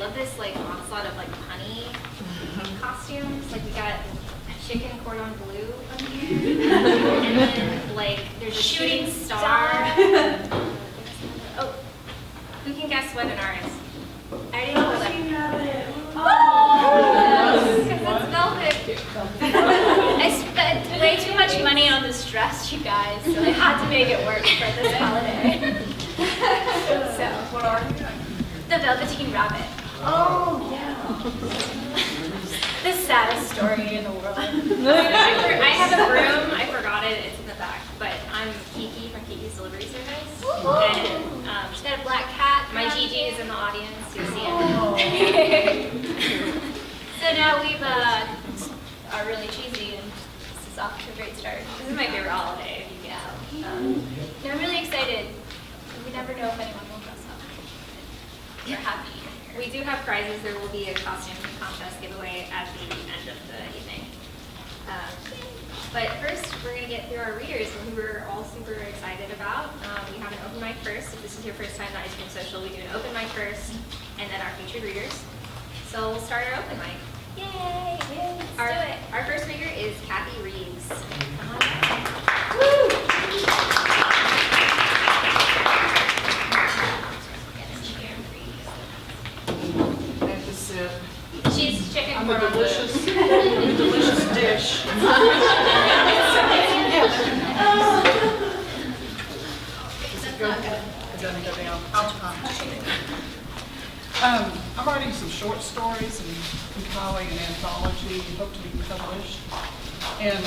love this like onslaught of like honey costumes. Like we got chicken cordon bleu up here, and then like there's a shooting star. Oh, who can guess what an R is? I already know that. Oh, because it's velvet. I spent way too much money on this dress, you guys, so I had to make it work for this holiday. So, What are you? the Velveteen Rabbit. Oh, yeah. The saddest story in the world. I have a broom. I forgot it. It's in the back. But I'm Kiki from Kiki's Delivery Service. And she's got a black cat. My Gigi is in the audience. You'll see it. So now we've are really cheesy, and this is off to a great start. This is my favorite holiday, if you can tell. And I'm really excited. We never know if anyone will dress up. We're happy. We do have prizes. There will be a costume contest giveaway at the end of the evening. But first, we're going to get through our readers, who we're all super excited about. We have an open mic first. If this is your first time at Ice Cream Social, we do an open mic first, and then our featured readers. So we'll start our open mic. Yay! Let's do it. Our first reader is Kathy Reeves. Woo! She's chicken I'm for a delicious dish. It doesn't go down. I'm writing some short stories and compiling an anthology and hope to be published. And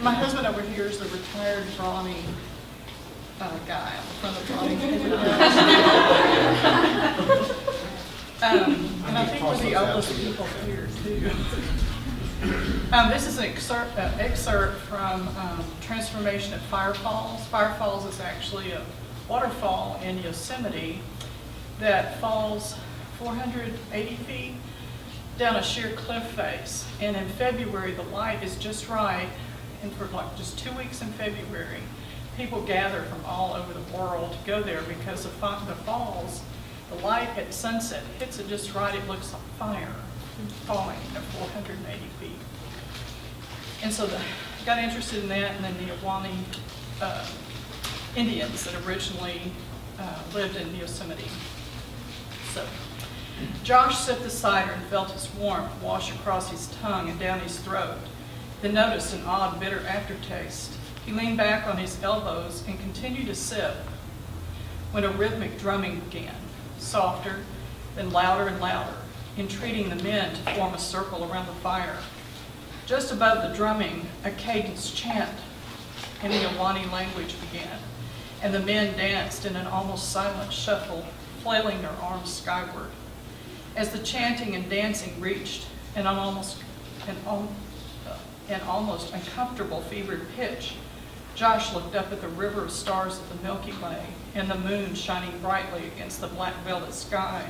my husband over here is the retired brawny guy on the front of the brawny. And I think we're the oldest people here too. This is an excerpt from Transformation at Fire Falls. Fire Falls is actually a waterfall in Yosemite that falls 480 feet down a sheer cliff face. And in February, the light is just right. And for like just 2 weeks in February, people gather from all over the world to go there because the falls, the light at sunset hits it just right. It looks like fire falling at 480 feet. And so I got interested in that, and then the Awani Indians that originally lived in Yosemite. So Josh sipped the cider and felt its warmth wash across his tongue and down his throat, then noticed an odd, bitter aftertaste. He leaned back on his elbows and continued to sip when a rhythmic drumming began, softer, then louder and louder, entreating the men to form a circle around the fire. Just above the drumming, a cadenced chant in the Awani language began, and the men danced in an almost silent shuffle, flailing their arms skyward. As the chanting and dancing reached an almost uncomfortable fevered pitch, Josh looked up at the river of stars of the Milky Way and the moon shining brightly against the black velvet sky,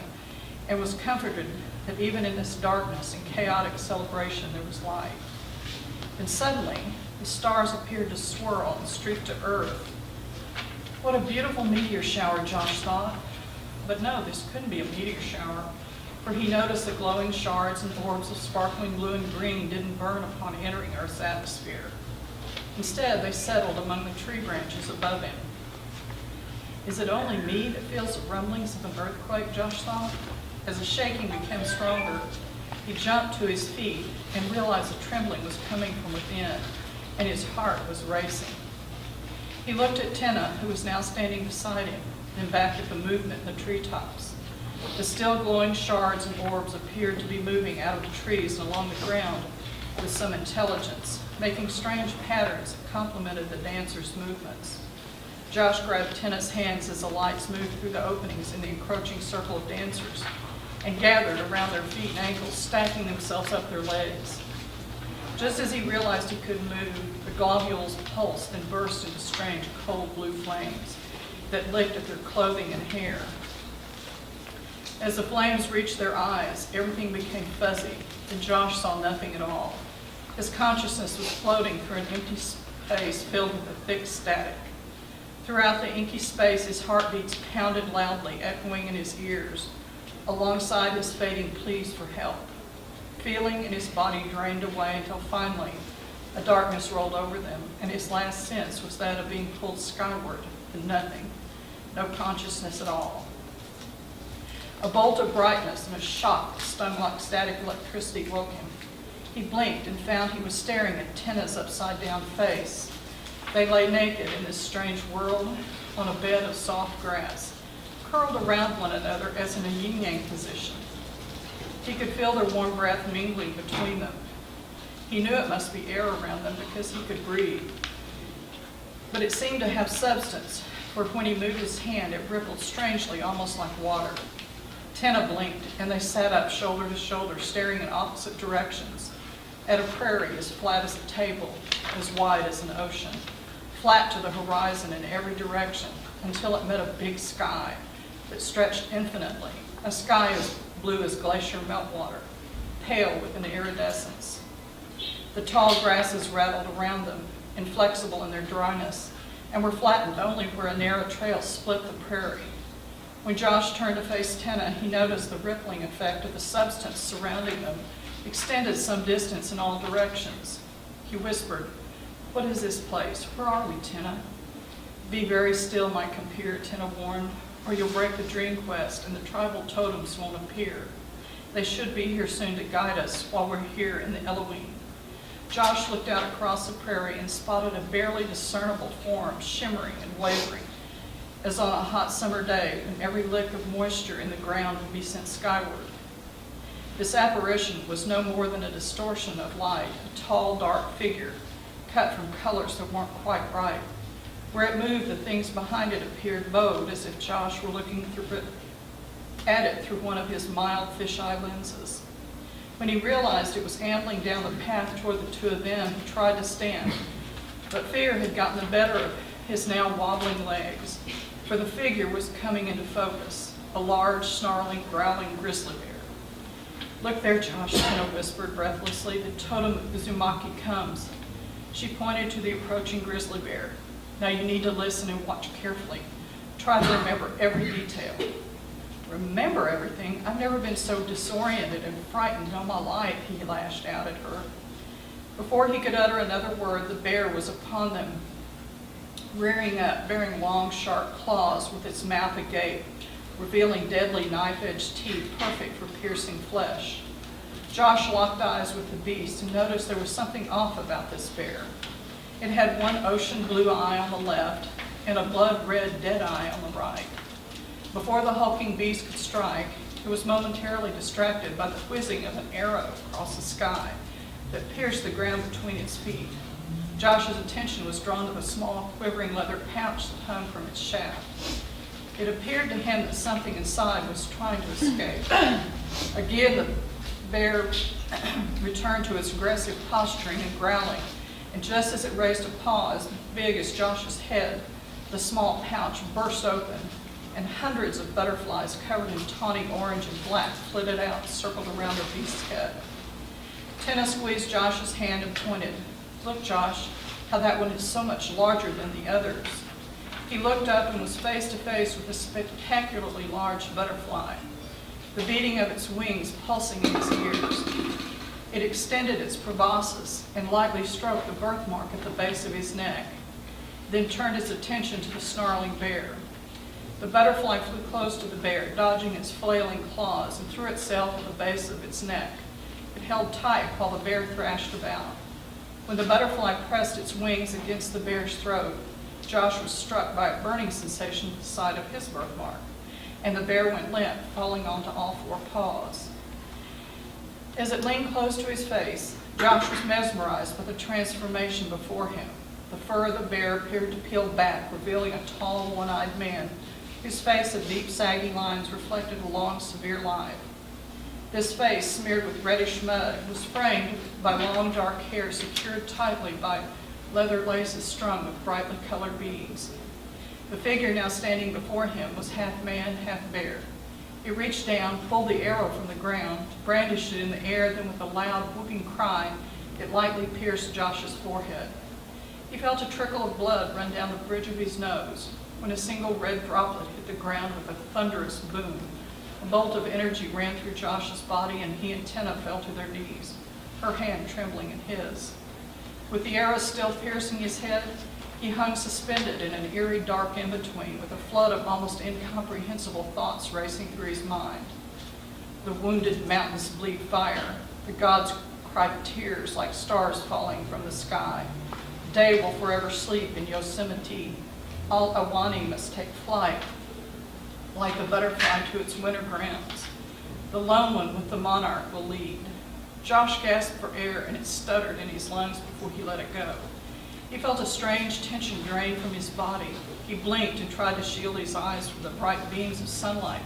and was comforted that even in this darkness and chaotic celebration there was light. And suddenly, the stars appeared to swirl and streak to earth. What a beautiful meteor shower, Josh thought. But no, this couldn't be a meteor shower, for he noticed the glowing shards and orbs of sparkling blue and green didn't burn upon entering Earth's atmosphere. Instead, they settled among the tree branches above him. Is it only me that feels the rumblings of an earthquake, Josh thought? As the shaking became stronger, he jumped to his feet and realized the trembling was coming from within, and his heart was racing. He looked at Tenna, who was now standing beside him, then back at the movement in the treetops. The still glowing shards and orbs appeared to be moving out of the trees and along the ground with some intelligence, making strange patterns that complemented the dancers' movements. Josh grabbed Tenna's hands as the lights moved through the openings in the encroaching circle of dancers and gathered around their feet and ankles, stacking themselves up their legs. Just as he realized he could move, the globules pulsed and burst into strange cold blue flames that licked at their clothing and hair. As the flames reached their eyes, everything became fuzzy, and Josh saw nothing at all. His consciousness was floating through an empty space filled with a thick static. Throughout the inky space, his heartbeats pounded loudly, echoing in his ears, alongside his fading pleas for help. Feeling in his body drained away until finally a darkness rolled over them, and his last sense was that of being pulled skyward to nothing, no consciousness at all. A bolt of brightness and a shock that stung like static electricity woke him. He blinked and found he was staring at Tina's upside-down face. They lay naked in this strange world on a bed of soft grass, curled around one another as in a yin-yang position. He could feel their warm breath mingling between them. He knew it must be air around them because he could breathe. But it seemed to have substance, for when he moved his hand, it rippled strangely, almost like water. Tina blinked, and they sat up shoulder to shoulder, staring in opposite directions, at a prairie as flat as a table, as wide as an ocean, flat to the horizon in every direction, until it met a big sky that stretched infinitely, a sky as blue as glacier meltwater, pale with an iridescence. The tall grasses rattled around them, inflexible in their dryness, and were flattened only where a narrow trail split the prairie. When Josh turned to face Tina, he noticed the rippling effect of the substance surrounding them extended some distance in all directions. He whispered, "What is this place? Where are we, Tina?" "Be very still, my compeer," Tina warned, "or you'll break the dream quest and the tribal totems won't appear. They should be here soon to guide us while we're here in the Elohim." Josh looked out across the prairie and spotted a barely discernible form shimmering and wavering, as on a hot summer day when every lick of moisture in the ground would be sent skyward. This apparition was no more than a distortion of light, a tall, dark figure, cut from colors that weren't quite right. Where it moved, the things behind it appeared bowed, as if Josh were looking at it through one of his mild fisheye lenses. When he realized it was ambling down the path toward the two of them, he tried to stand, but fear had gotten the better of his now wobbling legs, for the figure was coming into focus, a large, snarling, growling grizzly bear. "Look there, Josh," Tina whispered breathlessly. "The totem of Uzumaki comes." She pointed to the approaching grizzly bear. "Now you need to listen and watch carefully. Try to remember every detail." "Remember everything? I've never been so disoriented and frightened all my life," he lashed out at her. Before he could utter another word, the bear was upon them, rearing up, bearing long, sharp claws with its mouth agape, revealing deadly knife-edged teeth perfect for piercing flesh. Josh locked eyes with the beast and noticed there was something off about this bear. It had one ocean blue eye on the left and a blood-red dead eye on the right. Before the hulking beast could strike, it was momentarily distracted by the whizzing of an arrow across the sky that pierced the ground between its feet. Josh's attention was drawn to the small, quivering leather pouch that hung from its shaft. It appeared to him that something inside was trying to escape. Again, the bear returned to its aggressive posturing and growling, and just as it raised a paw as big as Josh's head, the small pouch burst open, and hundreds of butterflies covered in tawny orange and black flitted out and circled around the beast's head. Tina squeezed Josh's hand and pointed. "Look, Josh, how that one is so much larger than the others." He looked up and was face to face with a spectacularly large butterfly, the beating of its wings pulsing in his ears. It extended its proboscis and lightly stroked the birthmark at the base of his neck, then turned its attention to the snarling bear. The butterfly flew close to the bear, dodging its flailing claws, and threw itself at the base of its neck. It held tight while the bear thrashed about. When the butterfly pressed its wings against the bear's throat, Josh was struck by a burning sensation at the side of his birthmark, and the bear went limp, falling onto all four paws. As it leaned close to his face, Josh was mesmerized by the transformation before him. The fur of the bear appeared to peel back, revealing a tall, one-eyed man whose face of deep, saggy lines reflected a long, severe life. This face, smeared with reddish mud, was framed by long, dark hair secured tightly by leather laces strung with brightly colored beads. The figure now standing before him was half man, half bear. It reached down, pulled the arrow from the ground, brandished it in the air, then with a loud, whooping cry, it lightly pierced Josh's forehead. He felt a trickle of blood run down the bridge of his nose when a single red droplet hit the ground with a thunderous boom. A bolt of energy ran through Josh's body, and he and Tina fell to their knees, her hand trembling in his. With the arrow still piercing his head, he hung suspended in an eerie dark in-between, with a flood of almost incomprehensible thoughts racing through his mind. The wounded mountains bleed fire. The gods cried tears like stars falling from the sky. Day will forever sleep in Yosemite. All Awani must take flight, like the butterfly to its winter grounds. The lone one with the monarch will lead. Josh gasped for air, and it stuttered in his lungs before he let it go. He felt a strange tension drain from his body. He blinked and tried to shield his eyes from the bright beams of sunlight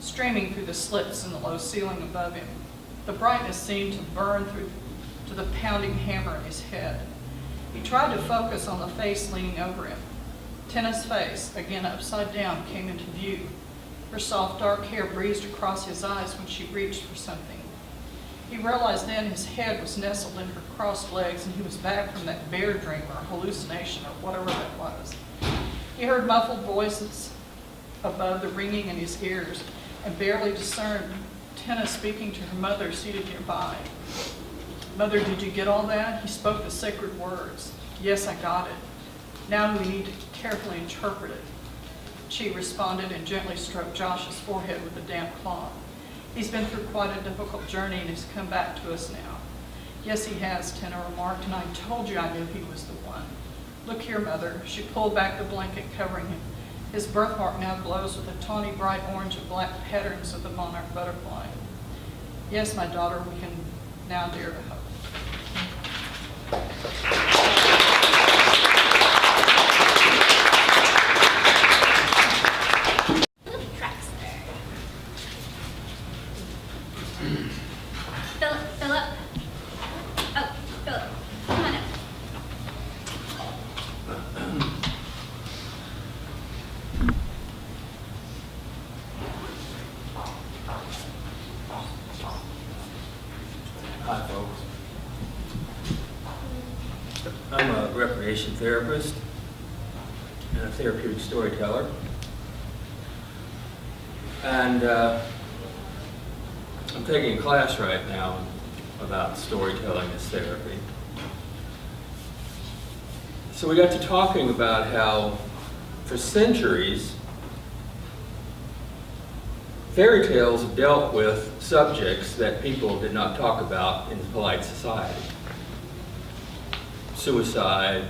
streaming through the slits in the low ceiling above him. The brightness seemed to burn through to the pounding hammer in his head. He tried to focus on the face leaning over him. Tina's face, again upside down, came into view. Her soft dark hair breezed across his eyes when she reached for something. He realized then his head was nestled in her crossed legs, and he was back from that bear dream or hallucination or whatever that was. He heard muffled voices above the ringing in his ears and barely discerned Tina speaking to her mother seated nearby. "Mother, did you get all that?" He spoke the sacred words. "Yes, I got it. Now we need to carefully interpret it." She responded and gently stroked Josh's forehead with a damp cloth. "He's been through quite a difficult journey and he's come back to us now." "Yes, he has," Tina remarked, "and I told you I knew he was the one. Look here, Mother." She pulled back the blanket covering him. His birthmark now glows with a tawny bright orange and black patterns of the monarch butterfly. "Yes, my daughter, we can now dare to hope." Drexler. Philip. Oh, Philip, come on up. Hi, folks. I'm a recreation therapist and a therapeutic storyteller. And I'm taking a class right now about storytelling as therapy. So we got to talking about how, for centuries, fairy tales dealt with subjects that people did not talk about in polite society. Suicide,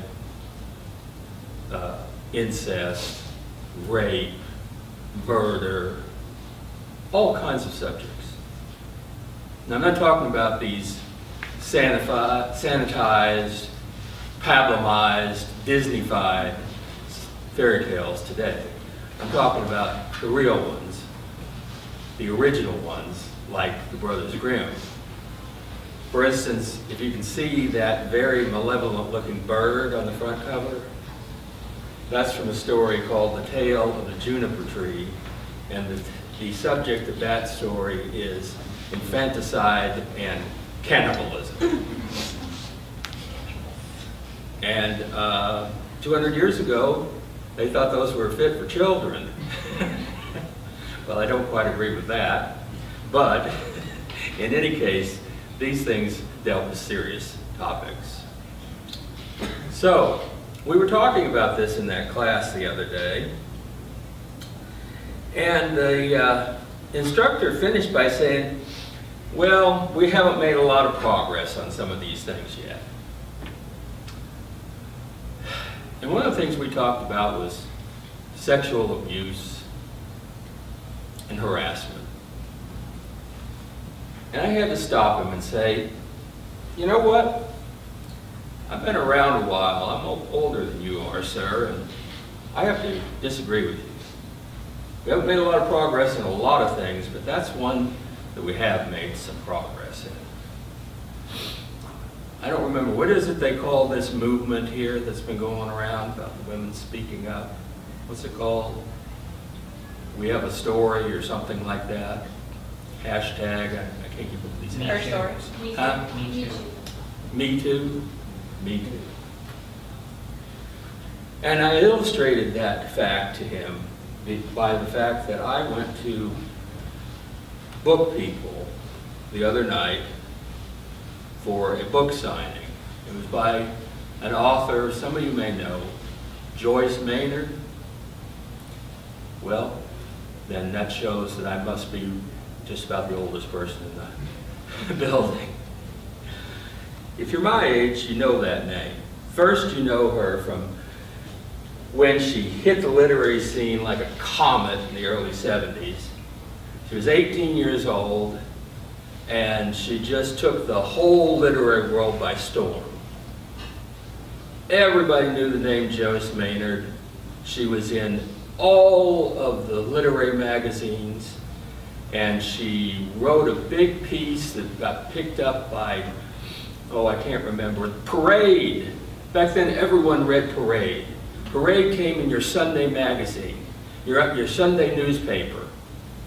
incest, rape, murder, all kinds of subjects. Now, I'm not talking about these sanitized, pablumized, Disney-fied fairy tales today. I'm talking about the real ones, the original ones, like the Brothers Grimm. For instance, if you can see that very malevolent-looking bird on the front cover, that's from a story called The Tale of the Juniper Tree, and the subject of that story is infanticide and cannibalism. And 200 years ago, they thought those were fit for children. Well, I don't quite agree with that, but in any case, these things dealt with serious topics. So, we were talking about this in that class the other day, and the instructor finished by saying, well, we haven't made a lot of progress on some of these things yet. And one of the things we talked about was sexual abuse and harassment. And I had to stop him and say, you know what? I've been around a while. I'm older than you are, sir, and I have to disagree with you. We haven't made a lot of progress in a lot of things, but that's one that we have made some progress in. I don't remember, what is it they call this movement here that's been going around about the women speaking up? What's it called? We have a story or something like that. Hashtag, I can't keep up with these hashtags. Me Huh? too. Me too? Me too. And I illustrated that fact to him by the fact that I went to Book People the other night for a book signing. It was by an author some of you may know, Joyce Maynard. Well, then that shows that I must be just about the oldest person in the building. If you're my age, you know that name. First, you know her from when she hit the literary scene like a comet in the early 70s. She was 18 years old, and she just took the whole literary world by storm. Everybody knew the name Joyce Maynard. She was in all of the literary magazines, and she wrote a big piece that got picked up by, oh, I can't remember, Parade. Back then, everyone read Parade. Parade came in your Sunday magazine, your Sunday newspaper.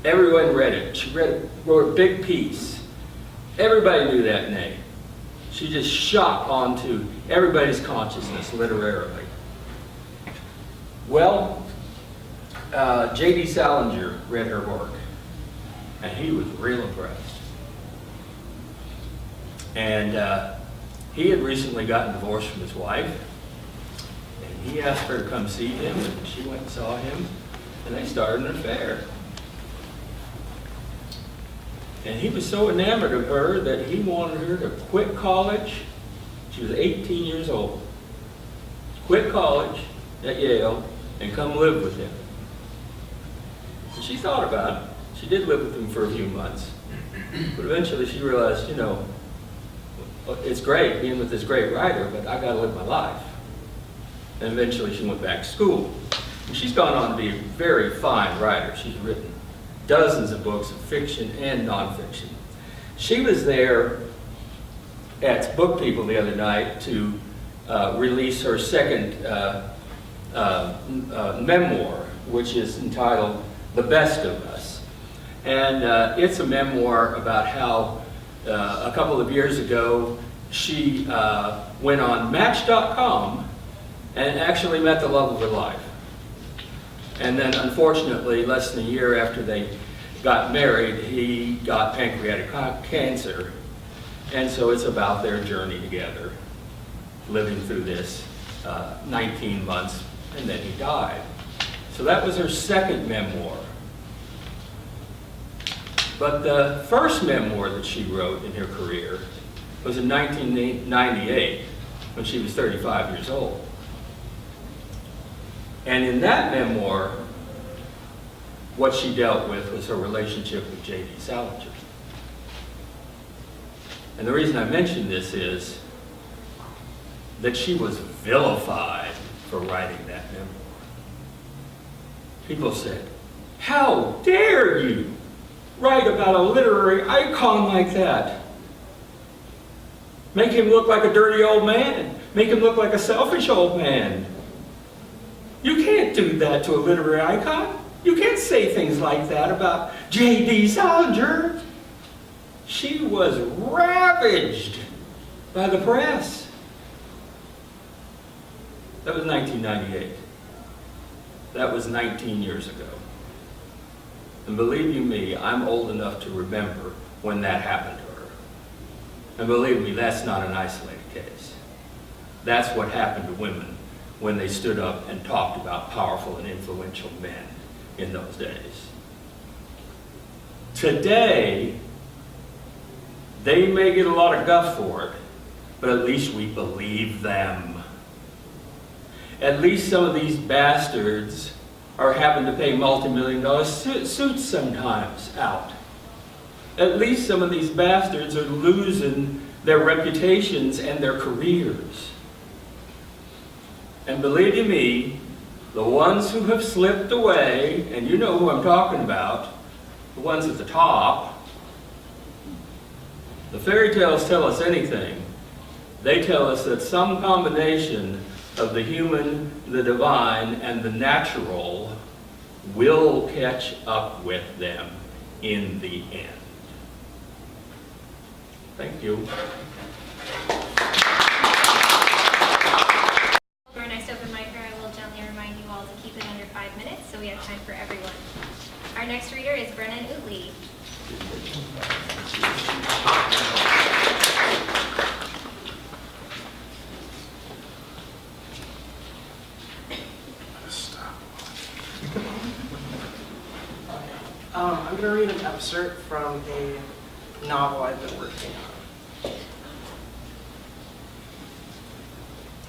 Everyone read it. She wrote a big piece. Everybody knew that name. She just shot onto everybody's consciousness literarily. Well, J.D. Salinger read her work, and he was real impressed. And he had recently gotten divorced from his wife, and he asked her to come see him, and she went and saw him, and they started an affair. And he was so enamored of her that he wanted her to quit college. She was 18 years old. Quit college at Yale and come live with him. And she thought about it. She did live with him for a few months. But eventually she realized, you know, it's great being with this great writer, but I gotta live my life. And eventually she went back to school. And she's gone on to be a very fine writer. She's written dozens of books of fiction and nonfiction. She was there at Book People the other night to release her second memoir, which is entitled The Best of Us. And it's a memoir about how a couple of years ago she went on Match.com and actually met the love of her life. And then, unfortunately, less than a year after they got married, he got pancreatic cancer. And so it's about their journey together, living through this 19 months, and then he died. So that was her second memoir. But the first memoir that she wrote in her career was in 1998, when she was 35 years old. And in that memoir, what she dealt with was her relationship with J.D. Salinger. And the reason I mention this is that she was vilified for writing that memoir. People said, "How dare you write about a literary icon like that? Make him look like a dirty old man. Make him look like a selfish old man. You can't do that to a literary icon. You can't say things like that about J.D. Salinger." She was ravaged by the press. That was 1998. That was 19 years ago. And believe you me, I'm old enough to remember when that happened to her. And believe me, that's not an isolated case. That's what happened to women when they stood up and talked about powerful and influential men in those days. Today, they may get a lot of guff for it, but at least we believe them. At least some of these bastards are having to pay multi-million-dollar suits sometimes out. At least some of these bastards are losing their reputations and their careers. And believe you me, the ones who have slipped away, and you know who I'm talking about, the ones at the top, the fairy tales tell us anything. They tell us that some combination of the human, the divine, and the natural will catch up with them in the end. Thank you. For a nice open mic, I will jump of time for everyone. Our next reader is Brennan Utley. I'm going to read an excerpt from a novel I've been working on.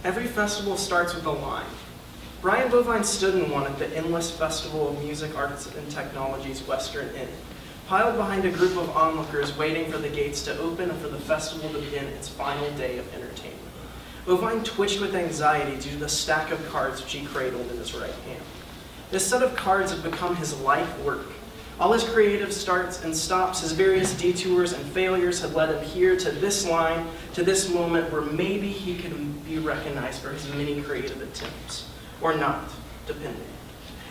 Every festival starts with a line. Brian Bovine stood in one at the endless Festival of Music, Arts, and Technology's Western Inn, piled behind a group of onlookers waiting for the gates to open and for the festival to begin its final day of entertainment. Bovine twitched with anxiety due to the stack of cards which he cradled in his right hand. This set of cards had become his life work. All his creative starts and stops, his various detours and failures had led him here to this line, to this moment where maybe he could be recognized for his many creative attempts. Or not, depending.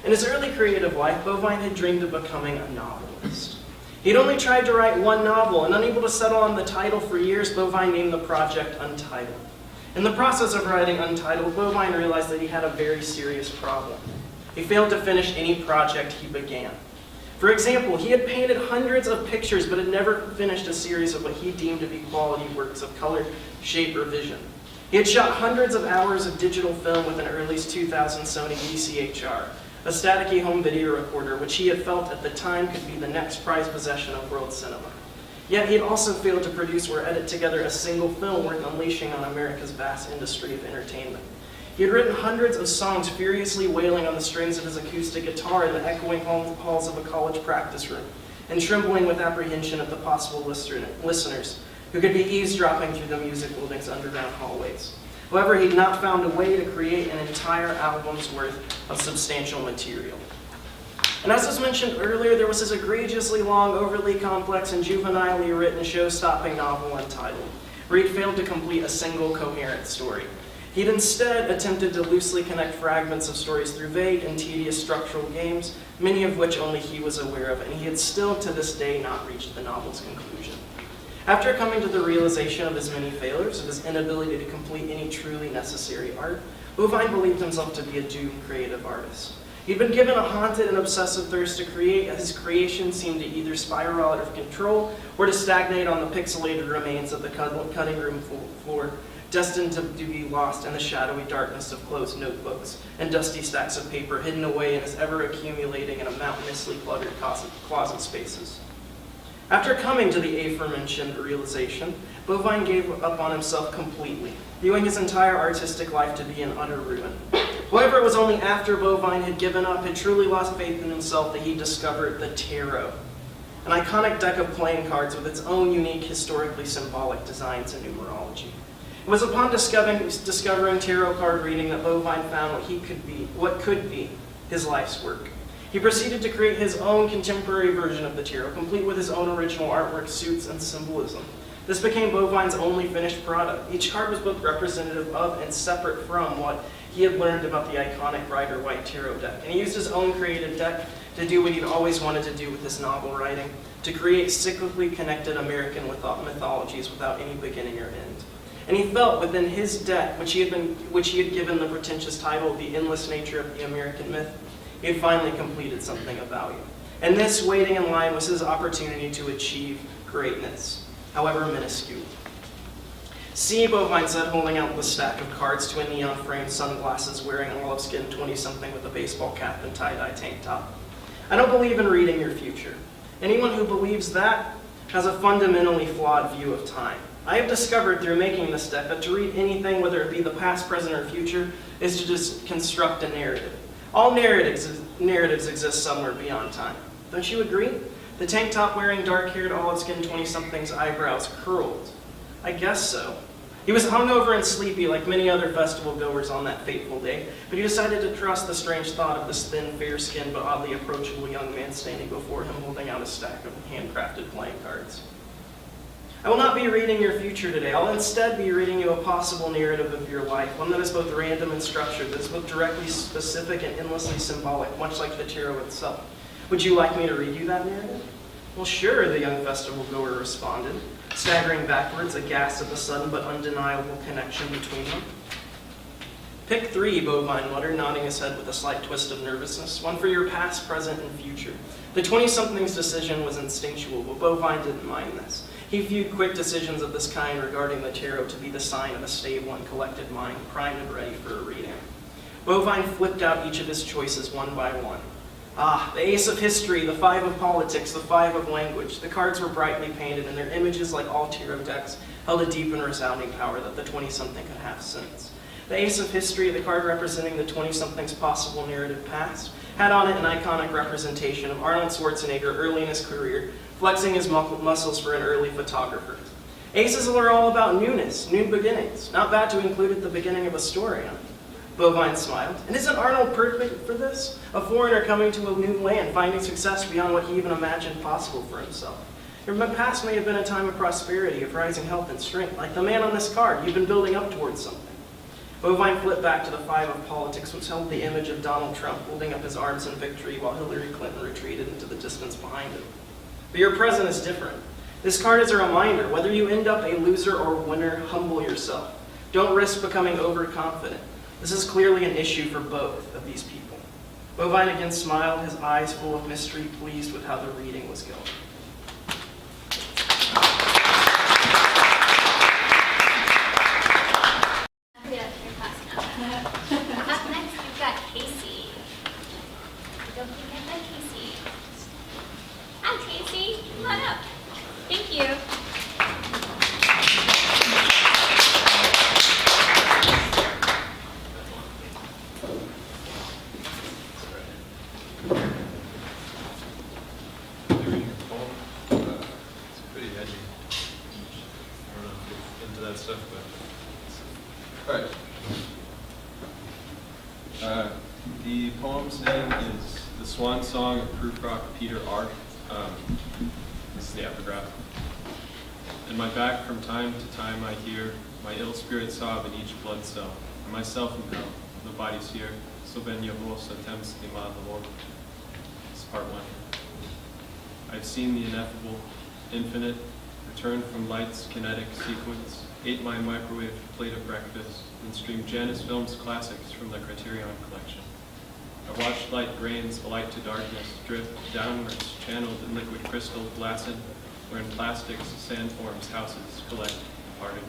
In his early creative life, Bovine had dreamed of becoming a novelist. He'd only tried to write one novel, and unable to settle on the title for years, Bovine named the project Untitled. In the process of writing Untitled, Bovine realized that he had a very serious problem. He failed to finish any project he began. For example, he had painted hundreds of pictures, but had never finished a series of what he deemed to be quality works of color, shape, or vision. He had shot hundreds of hours of digital film with an early 2000 Sony VCHR, a staticky home video recorder which he had felt at the time could be the next prized possession of world cinema. Yet he had also failed to produce or edit together a single film worth unleashing on America's vast industry of entertainment. He had written hundreds of songs furiously wailing on the strings of his acoustic guitar in the echoing halls of a college practice room, and trembling with apprehension at the possible listeners who could be eavesdropping through the music building's underground hallways. However, he'd not found a way to create an entire album's worth of substantial material. And as was mentioned earlier, there was his egregiously long, overly complex, and juvenilely written show-stopping novel Untitled, where he'd failed to complete a single coherent story. He'd instead attempted to loosely connect fragments of stories through vague and tedious structural games, many of which only he was aware of, and he had still to this day not reached the novel's conclusion. After coming to the realization of his many failures, of his inability to complete any truly necessary art, Bovine believed himself to be a doomed creative artist. He'd been given a haunted and obsessive thirst to create, as his creation seemed to either spiral out of control or to stagnate on the pixelated remains of the cutting room floor, destined to be lost in the shadowy darkness of closed notebooks and dusty stacks of paper hidden away in his ever-accumulating and mountainously cluttered closet spaces. After coming to the aforementioned realization, Bovine gave up on himself completely, viewing his entire artistic life to be in utter ruin. However, it was only after Bovine had given up, had truly lost faith in himself, that he discovered the tarot, an iconic deck of playing cards with its own unique, historically symbolic designs and numerology. It was upon discovering tarot card reading that Bovine found what could be his life's work. He proceeded to create his own contemporary version of the tarot, complete with his own original artwork, suits, and symbolism. This became Bovine's only finished product. Each card was both representative of and separate from what he had learned about the iconic Rider-Waite tarot deck. And he used his own creative deck to do what he'd always wanted to do with his novel writing, to create cyclically connected American mythologies without any beginning or end. And he felt within his deck, which he had given the pretentious title of The Endless Nature of the American Myth, he had finally completed something of value. And this, waiting in line, was his opportunity to achieve greatness, however minuscule. See, Bovine said, holding out the stack of cards to a neon-framed sunglasses, wearing an olive-skinned 20-something with a baseball cap and tie-dye tank top. I don't believe in reading your future. Anyone who believes that has a fundamentally flawed view of time. I have discovered through making this deck that to read anything, whether it be the past, present, or future, is to just construct a narrative. All narratives exist somewhere beyond time. Don't you agree? The tank top wearing dark-haired olive-skinned 20-something's eyebrows curled. I guess so. He was hungover and sleepy like many other festival goers on that fateful day, but he decided to trust the strange thought of this thin, fair-skinned, but oddly approachable young man standing before him holding out a stack of handcrafted playing cards. I will not be reading your future today. I'll instead be reading you a possible narrative of your life, one that is both random and structured, that is both directly specific and endlessly symbolic, much like the tarot itself. Would you like me to read you that narrative? Well, sure, the young festival goer responded, staggering backwards, aghast at the sudden but undeniable connection between them. Pick 3, Bovine muttered, nodding his head with a slight twist of nervousness. One for your past, present, and future. The 20-something's decision was instinctual, but Bovine didn't mind this. He viewed quick decisions of this kind regarding the tarot to be the sign of a stable and collected mind, primed and ready for a reading. Bovine flipped out each of his choices one by one. The ace of history, the 5 of politics, the 5 of language. The cards were brightly painted, and their images, like all tarot decks, held a deep and resounding power that the 20-something could have since. The ace of history, the card representing the 20-something's possible narrative past, had on it an iconic representation of Arnold Schwarzenegger early in his career, flexing his muscles for an early photographer. Aces are all about newness, new beginnings. Not bad to include at the beginning of a story, huh? Bovine smiled. And isn't Arnold perfect for this? A foreigner coming to a new land, finding success beyond what he even imagined possible for himself. Your past may have been a time of prosperity, of rising health and strength. Like the man on this card, you've been building up towards something. Bovine flipped back to the 5 of politics, which held the image of Donald Trump holding up his arms in victory while Hillary Clinton retreated into the distance behind him. But your present is different. This card is a reminder, whether you end up a loser or winner, humble yourself. Don't risk becoming overconfident. This is clearly an issue for both of these people. Bovine again smiled, his eyes full of mystery, pleased with how the reading was going. Up next, we've got Casey. Don't forget that Casey. Hi, Casey. Come on up. Thank you. It's pretty edgy. I don't know if you're into that stuff, but... All right. The poem's name is The Swan Song of Proof Rock Peter R. This is the epigraph. In my back from time to time I hear my ill spirit sob in each blood cell. And myself am hell, nobody's here. So ben Yahos attempts the Lord. This is part 1. I've seen the ineffable, infinite, returned from light's kinetic sequence, ate my microwave plate of breakfast, and streamed Janus Films classics from the Criterion collection. I watched light grains alight to darkness, drift downwards, channeled in liquid crystal, glassed, where in plastics, sandforms, houses, collect, departing.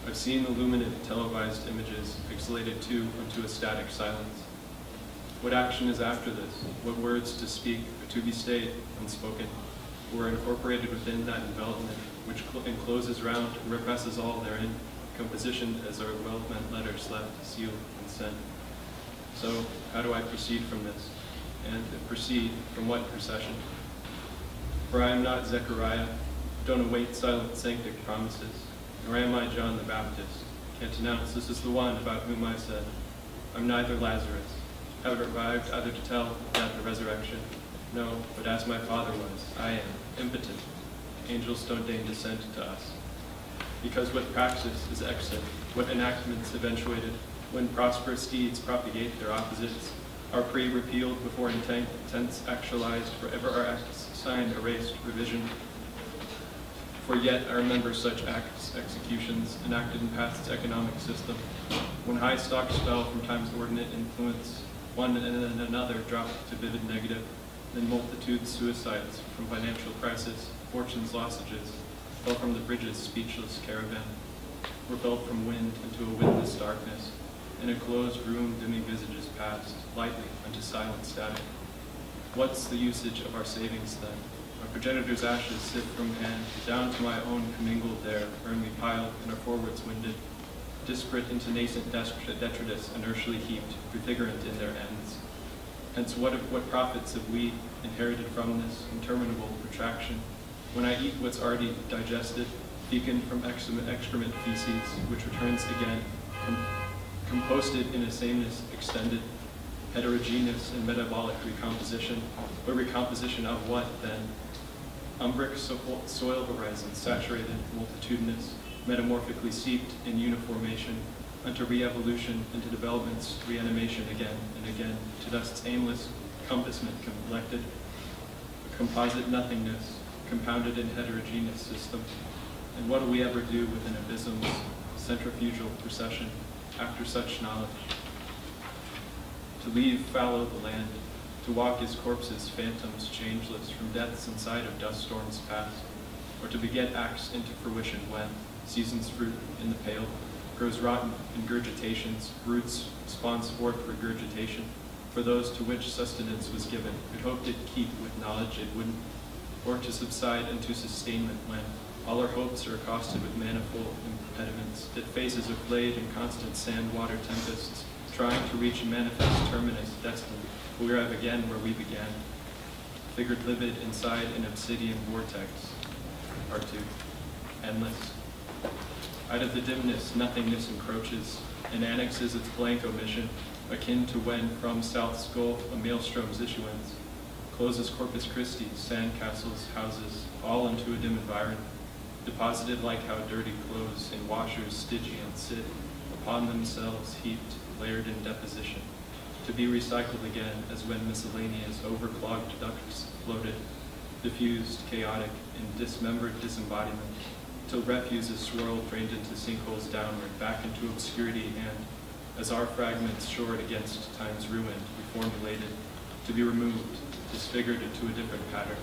I've seen the luminant televised images pixelated too into a static silence. What action is after this? What words to speak or to be stayed, unspoken, were incorporated within that envelopment, which encloses round and represses all therein, compositioned as our well-meant letters left, sealed, and sent. So, how do I proceed from this? And proceed from what procession? For I am not Zechariah, don't await silent sanctic promises, nor am I John the Baptist. Can't announce this is the one about whom I said, I'm neither Lazarus, have arrived either to tell death or resurrection. No, but as my Father was, I am impotent. Angels don't deign descent to us. Because what praxis is exit, what enactments eventuated, when prosperous deeds propagate their opposites, are pre-repealed before intents actualized, forever our acts signed, erased, revision. For yet I remember such acts, executions, enacted in past economic system, when high stocks fell from time's ordinate influence, one and then another dropped to vivid negative, then multitudes suicides from financial crisis, fortune's losages, fell from the bridge's speechless caravan, repelled from wind into a windless darkness, in a closed room dimming visages passed, lightly unto silent static. What's the usage of our savings then? My progenitors' ashes sift from hand, down to my own commingled there, firmly piled and our forwards winded, disparate into nascent detritus, inertially heaped, prefigurant in their ends. Hence what profits have we inherited from this interminable retraction? When I eat what's already digested, beaconed from excrement feces, which returns again, composted in a sameness extended, heterogeneous and metabolic recomposition, but recomposition of what then? Umbric soil horizons, saturated, multitudinous, metamorphically seeped in uniformation, unto re-evolution, into development's reanimation again and again, to dust's aimless compassment collected, a composite nothingness, compounded in heterogeneous system. And what do we ever do with an abysm's centrifugal procession? after such knowledge. To leave fallow the land, to walk as corpses, phantoms changeless from death's inside of dust storms past, or to beget acts into fruition when season's fruit in the pale grows rotten ingurgitations, roots spawns forth regurgitation, for those to which sustenance was given, could hope it'd keep with knowledge it wouldn't, or to subside into sustainment when all our hopes are accosted with manifold impediments, that faces are flayed in constant sand-water tempests, trying to reach a manifest terminus destined, we arrive again where we began, figured livid inside an obsidian vortex. Part 2. Endless. Out of the dimness, nothingness encroaches, and annexes its blank omission, akin to when from South's Gulf a maelstrom's issuance closes Corpus Christi, sand castles, houses, all into a dim environ, deposited like how dirty clothes in washers Stygian sit, upon themselves heaped, layered in deposition, to be recycled again as when miscellaneous overclogged ducts floated, diffused, chaotic, in dismembered disembodiment, till refuse is swirled, drained into sinkholes downward, back into obscurity, and, as our fragments shored against time's ruin, reformulated, to be removed, disfigured into a different pattern.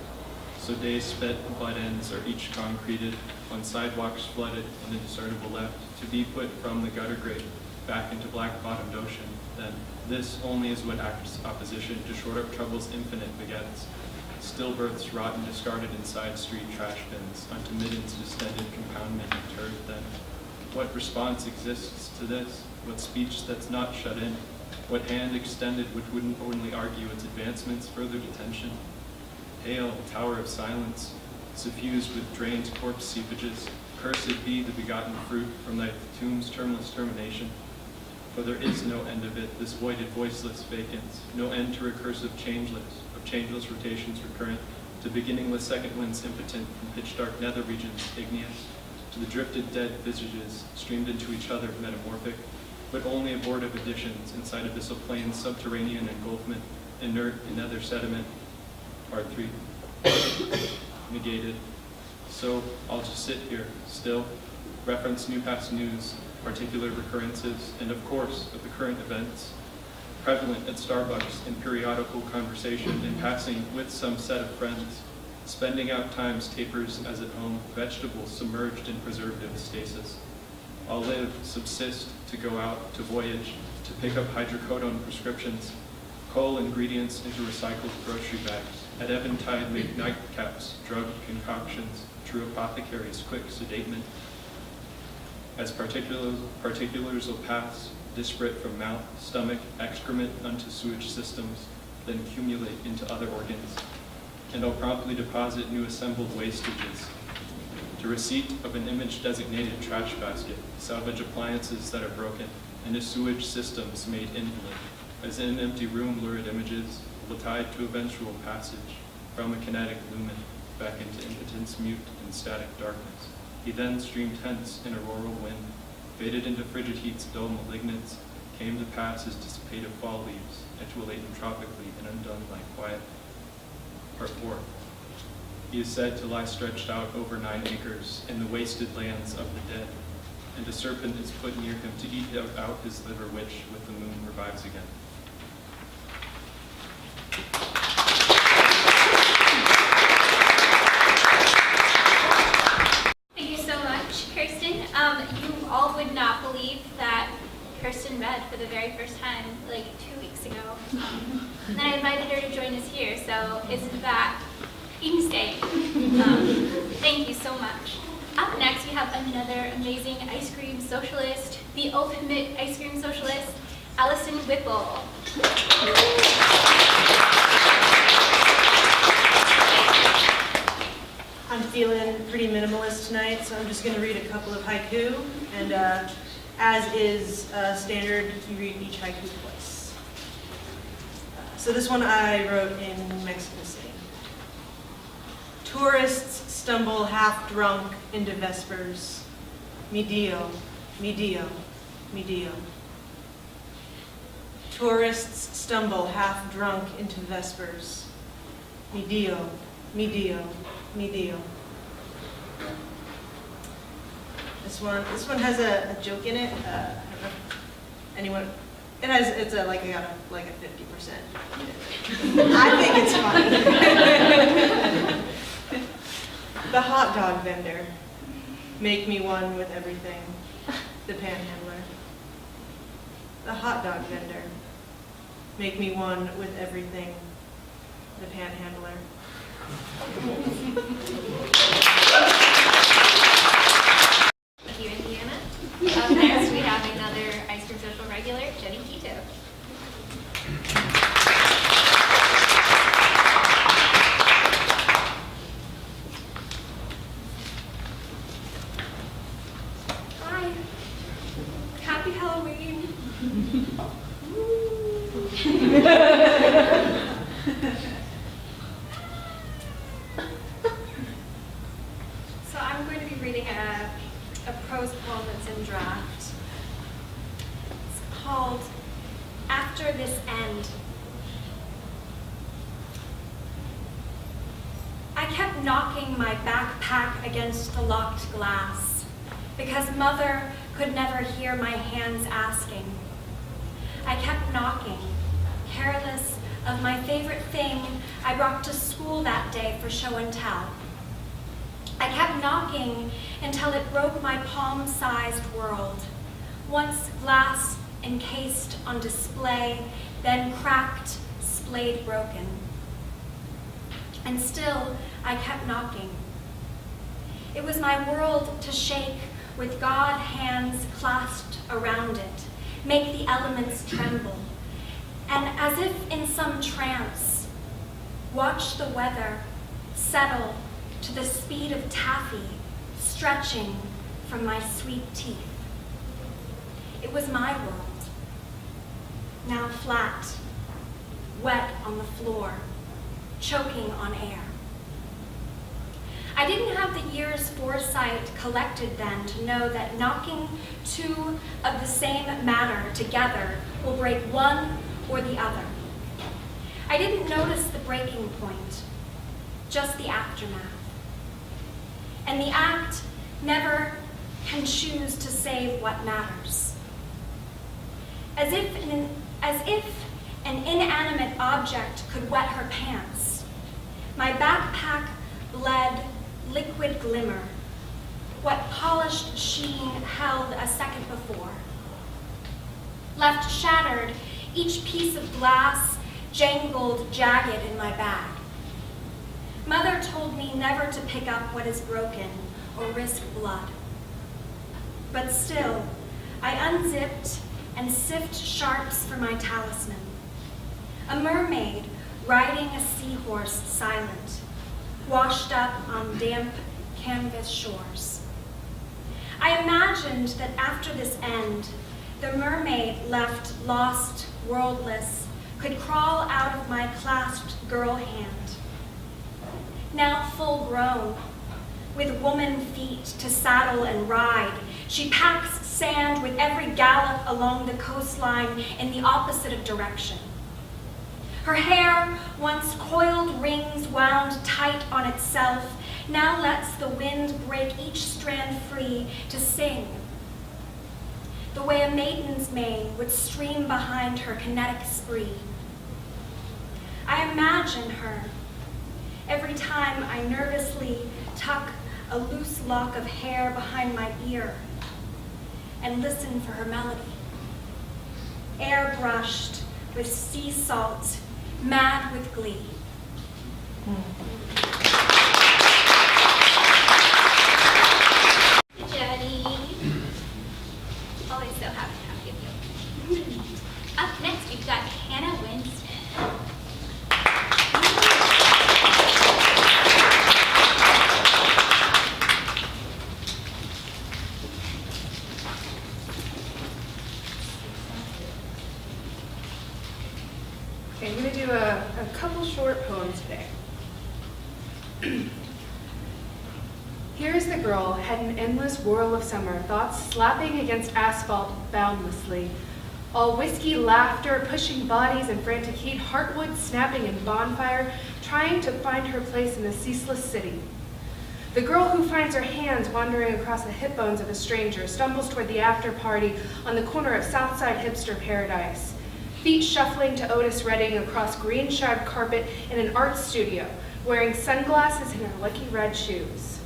So days spent butt ends are each concreted, on sidewalks flooded, and indiscernible left, to be put from the gutter grate, back into black-bottomed ocean. Then, this only is what acts opposition to short-up troubles infinite begets. Stillbirths rotten discarded inside street trash bins, unto middens distended compoundment and turd. Then, what response exists to this? What speech that's not shut in? What hand extended which wouldn't only argue its advancement's further detention? Hail, tower of silence, suffused with drained corpse seepages, cursed be the begotten fruit from thy tomb's termless termination. For there is no end of it, this voided voiceless vacance, no end to recursive changeless rotations recurrent, to beginningless second winds impotent from pitch dark nether regions igneous, to the drifted dead visages streamed into each other metamorphic, but only abortive additions inside abyssal plains, subterranean engulfment, inert in nether sediment. Part 3. Negated. So I'll just sit here, still, reference new past news, particular recurrences, and of course, of the current events, prevalent at Starbucks in periodical conversation, in passing with some set of friends, spending out time's tapers as at home, vegetables submerged in preservative stasis. I'll live, subsist, to go out, to voyage, to pick up hydrocodone prescriptions, coal ingredients into recycled grocery bags, at eventide make nightcaps, drug concoctions, true apothecaries, quick sedatement. As particulars will pass, disparate from mouth, stomach, excrement unto sewage systems, then accumulate into other organs, and I'll promptly deposit new assembled wastages. To receipt of an image-designated trash basket, salvage appliances that are broken, into sewage systems made indolent, as in an empty room lurid images will tide to eventual passage from a kinetic lumen back into impotence mute and static darkness. He then streamed hence in auroral wind, faded into frigid heat's dull malignance, came to pass as dissipative fall leaves, etulate entropically and undone like quiet. Part 4. He is said to lie stretched out over 9 acres in the wasted lands of the dead, and a serpent is put near him to eat out his liver, which with the moon revives again. Thank you so much, Kirsten. You all would not believe that Kirsten read for the very first time like 2 weeks ago. And I invited her to join us here, so isn't that insane? Thank you so much. Up next, we have another amazing ice cream socialist, the ultimate ice cream socialist, Allyson Whipple. I'm feeling pretty minimalist tonight, so I'm just going to read a couple of haiku, and as is standard, you read each haiku twice. So this one I wrote in Mexico City. Tourists stumble half-drunk into Vespers. Mi Dio, mi Dio, mi Dio. Tourists stumble half-drunk into Vespers. Mi Dio, mi Dio, mi Dio. This one has a joke in it. I don't know Anyone? It's a 50%. I think it's funny. The hot dog vendor. Make me one with everything. The panhandler. The hot dog vendor. Make me one with everything. The panhandler. Thank you, Indiana. Up next, we have another ice cream social regular, Jenny Keto. Hi. Happy Halloween. So I'm going to be reading a prose poem that's in draft. It's called After This End. I kept knocking my backpack against the locked glass because Mother could never hear my hands asking. I kept knocking, careless of my favorite thing I brought to school that day for show and tell. I kept knocking until it broke my palm-sized world, once glass encased on display, then cracked, splayed broken. And still, I kept knocking. It was my world to shake with God hands clasped around it, make the elements tremble, and as if in some trance, watch the weather settle to the speed of taffy stretching from my sweet teeth. It was my world, now flat, wet on the floor, choking on air. I didn't have the year's foresight collected then to know that knocking two of the same matter together will break one or the other. I didn't notice the breaking point, just the aftermath. And the act never can choose to save what matters. As if an inanimate object could wet her pants, my backpack bled liquid glimmer, what polished sheen held a second before. Left shattered, each piece of glass jangled jagged in my bag. Mother told me never to pick up what is broken or risk blood. But still, I unzipped and sift sharps for my talisman. A mermaid riding a seahorse silent, washed up on damp canvas shores. I imagined that after this end, the mermaid left lost, worldless, could crawl out of my clasped girl hand. Now full grown, with woman feet to saddle and ride, she packs sand with every gallop along the coastline in the opposite of direction. Her hair, once coiled rings wound tight on itself, now lets the wind break each strand free to sing. The way a maiden's mane would stream behind her kinetic spree. I imagine her every time I nervously tuck a loose lock of hair behind my ear and listen for her melody. Airbrushed with sea salt, mad with glee. Jenny. Always so happy to have you. Up next, we've got Hannah Winston. Okay, I'm going to do a couple short poems today. Here's the girl, had an endless whirl of summer, thoughts slapping against asphalt boundlessly. All whiskey, laughter, pushing bodies and frantic heat, heartwood snapping in bonfire, trying to find her place in the ceaseless city. The girl who finds her hands wandering across the hip bones of a stranger stumbles toward the after party on the corner of Southside Hipster Paradise, feet shuffling to Otis Redding across green-shag carpet in an art studio, wearing sunglasses and her lucky red shoes.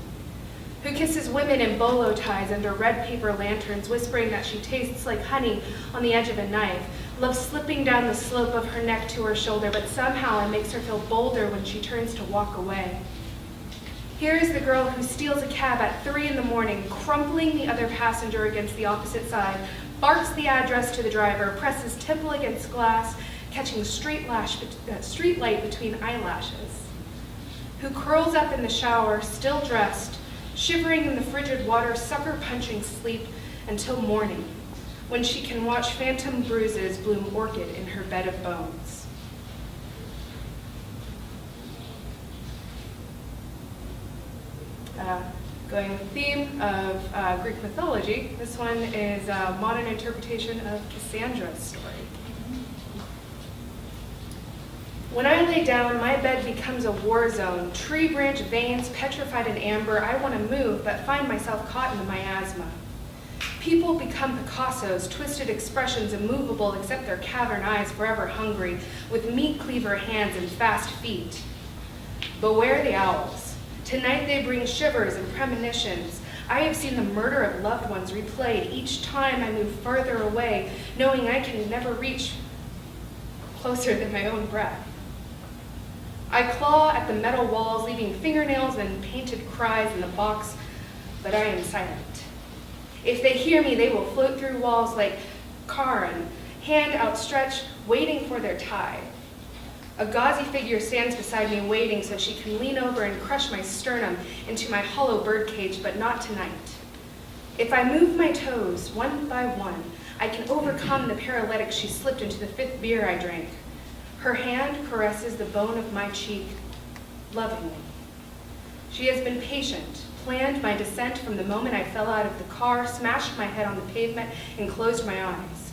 Who kisses women in bolo ties under red paper lanterns, whispering that she tastes like honey on the edge of a knife, loves slipping down the slope of her neck to her shoulder, but somehow it makes her feel bolder when she turns to walk away. Here is the girl who steals a cab at 3 in the morning, crumpling the other passenger against the opposite side, barks the address to the driver, presses temple against glass, catching street light between eyelashes. Who curls up in the shower, still dressed, shivering in the frigid water, sucker-punching sleep until morning, when she can watch phantom bruises bloom orchid in her bed of bones. Going with the theme of Greek mythology, this one is a modern interpretation of Cassandra's story. When I lay down, my bed becomes a war zone. Tree branch veins petrified in amber. I want to move, but find myself caught in the miasma. People become Picassos, twisted expressions immovable except their cavern eyes forever hungry, with meat cleaver hands and fast feet. Beware the owls. Tonight they bring shivers and premonitions. I have seen the murder of loved ones replayed each time I move further away, knowing I can never reach closer than my own breath. I claw at the metal walls, leaving fingernails and painted cries in the box, but I am silent. If they hear me, they will float through walls like Karen, hand outstretched, waiting for their tide. A gauzy figure stands beside me, waiting so she can lean over and crush my sternum into my hollow birdcage, but not tonight. If I move my toes, one by one, I can overcome the paralytic she slipped into the 5th beer I drank. Her hand caresses the bone of my cheek, lovingly. She has been patient, planned my descent from the moment I fell out of the car, smashed my head on the pavement, and closed my eyes.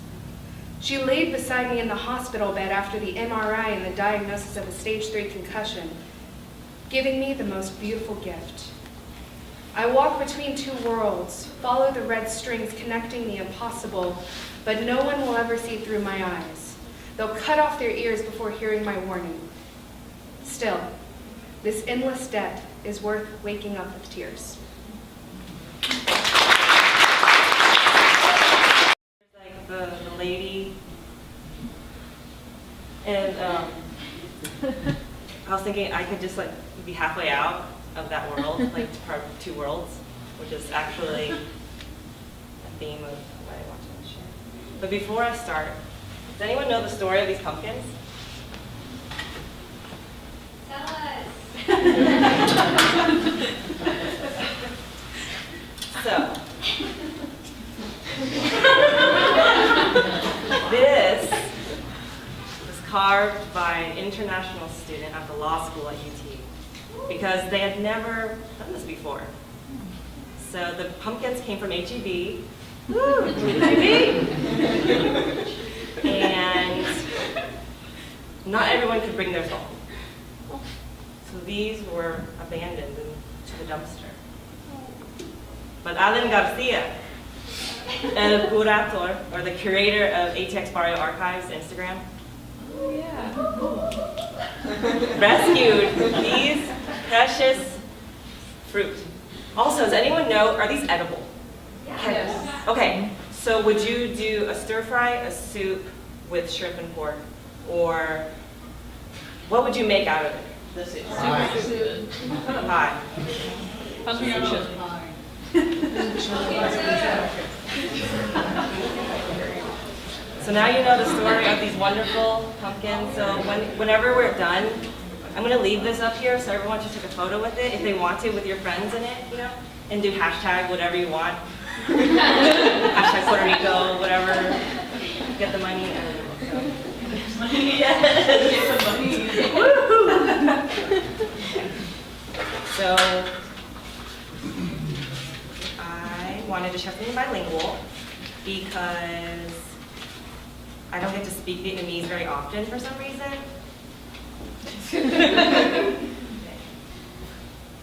She laid beside me in the hospital bed after the MRI and the diagnosis of a stage 3 concussion, giving me the most beautiful gift. I walk between 2 worlds, follow the red strings connecting the impossible, but no one will ever see through my eyes. They'll cut off their ears before hearing my warning. Still, this endless debt is worth waking up with tears. Like the lady, and I was thinking I could just like be halfway out of that world, like part of 2 worlds, which is actually a theme of what I want to share. But before I start, does anyone know the story of these pumpkins? Tell us. So, this was carved by an international student at the law school at UT because they had never done this before. So the pumpkins came from HEB. Woo, HEB! And not everyone could bring theirs home. So these were abandoned to the dumpster. But Alan Garcia, el curator, or the curator of ATX Barrio Archives Instagram, rescued these precious fruit. Also, does anyone know, are these edible? Yes. Okay, so would you do a stir fry, a soup with shrimp and pork, or what would you make out of it? Pie. Pumpkin pie. So now you know the story of these wonderful pumpkins. So whenever we're done, I'm going to leave this up here so everyone should take a photo with it if they want to, with your friends in it, you know, and do hashtag whatever you want. Hashtag Puerto Rico, whatever. Get the money. Yes. Get the money. So I wanted to share something bilingual because I don't get to speak Vietnamese very often for some reason.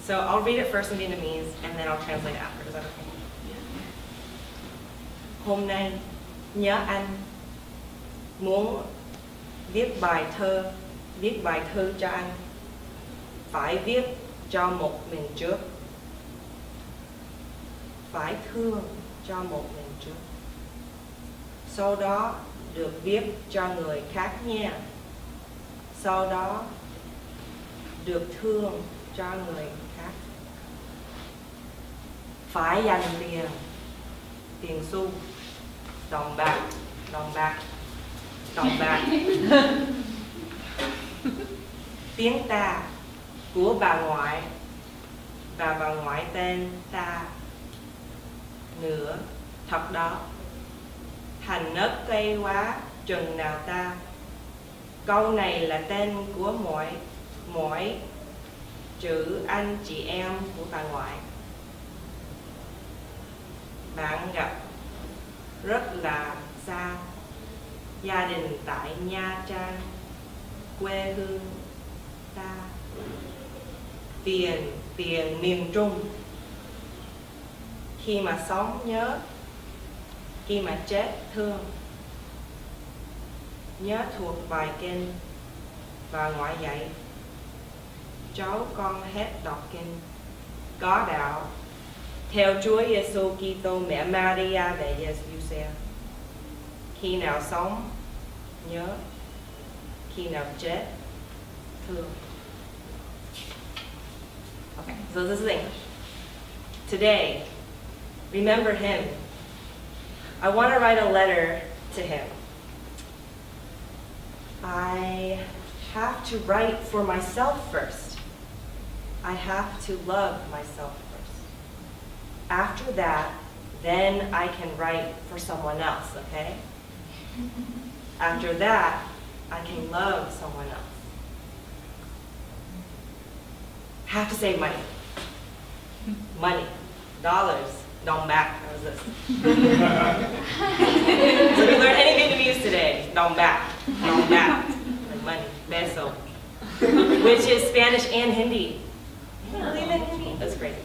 So So I'll read it first in Vietnamese and then I'll translate after. Is that okay? Hôm nay nhớ anh muốn viết bài thơ cho anh, phải viết cho một mình trước, phải thương cho một mình trước, sau đó được viết cho người khác nha, sau đó được thương cho người khác. Phải dành tiền xu, đồng bạc, tiếng ta của bà ngoại và bà ngoại tên ta nữa, thật đó. Hành nấc cây quá chừng nào ta. Câu này là tên của mỗi chữ anh chị em của bà ngoại. Bạn gặp rất là xa, gia đình tại Nha Trang, quê hương ta. Tiền miền Trung. Khi mà sống nhớ, khi mà chết thương. Nhớ thuộc vài kinh và ngoại dạy. Cháu con hết đọc kinh. Có đạo. Theo Chúa Giêsu Kitô, mẹ Maria và Giêsu. Khi nào sống nhớ, khi nào chết thương. Okay, so this is English. Today, remember him. I want to write a letter to him. I have to write for myself first. I have to love myself first. After that, then I can write for someone else, okay? After that, I can love someone else. Have to save money. Money. Dollars. Dong bạc. How is this? So if you learn any Vietnamese today, dong bạc. Dong bạc. Like money. Peso. Which is Spanish and Hindi. You don't believe in Hindi? That's crazy.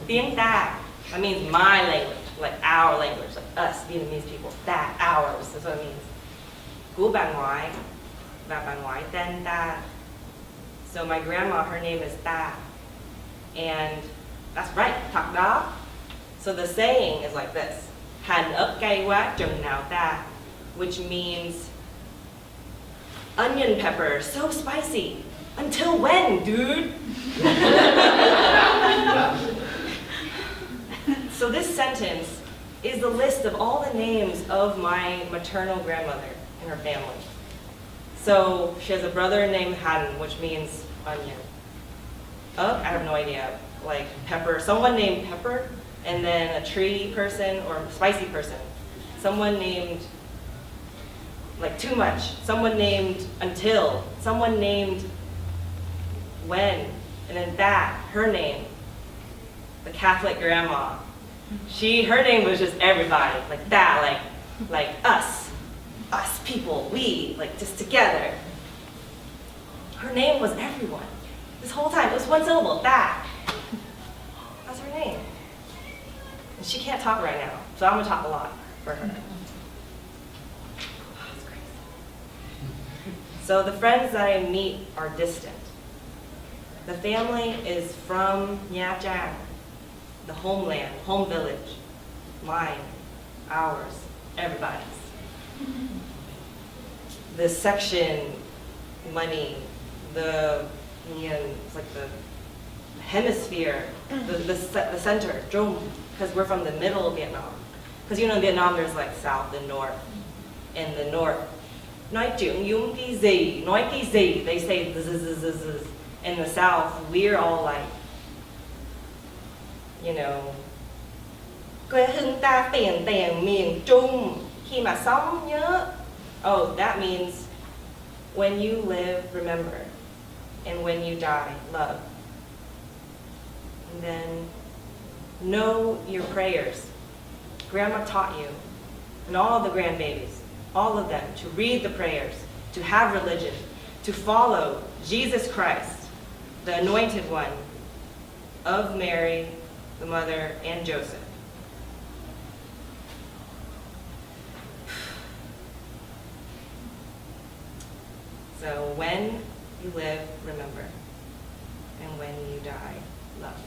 Tiếng ta. That means my language. Like our language. Like us, Vietnamese people. That, ours. That's what it means. Của bà ngoại. Và bà ngoại tên ta. So my grandma, her name is Ta. And that's right, thật đó. So the saying is like this. Hành ớt cay quá chừng nào ta. Which means onion pepper, so spicy. Until when, dude? So this sentence is the list of all the names of my maternal grandmother and her family. So she has a brother named Han, which means onion. Oh, I have no idea. Like pepper, someone named Pepper, and then a tree person or spicy person. Someone named, like too much. Someone named Until. Someone named When. And then that, her name, the Catholic grandma. Her name was just everybody, like that, like us people, we, like just together. Her name was everyone. This whole time, it was one syllable, that. That's her name. And she can't talk right now, so I'm gonna talk a lot for her. Oh, that's crazy. So the friends that I meet are distant. The family is from Nha Trang, the homeland, home village, mine, ours, everybody's. The section, money, the Nguyen, it's like the hemisphere, the center, Trung, because we're from the middle of Vietnam. Because you know in Vietnam there's like south and north. In the north, nói chuyện giống cái gì, nói cái gì, they say z. In the south, we're all like, you know, quê hương ta tiền miền Trung, khi mà sống nhớ. Oh, that means when you live, remember. And when you die, love. And then know your prayers. Grandma taught you, and all the grandbabies, all of them, to read the prayers, to have religion, to follow Jesus Christ, the anointed one, of Mary, the mother, and Joseph. So when you live, remember. And when you die, love.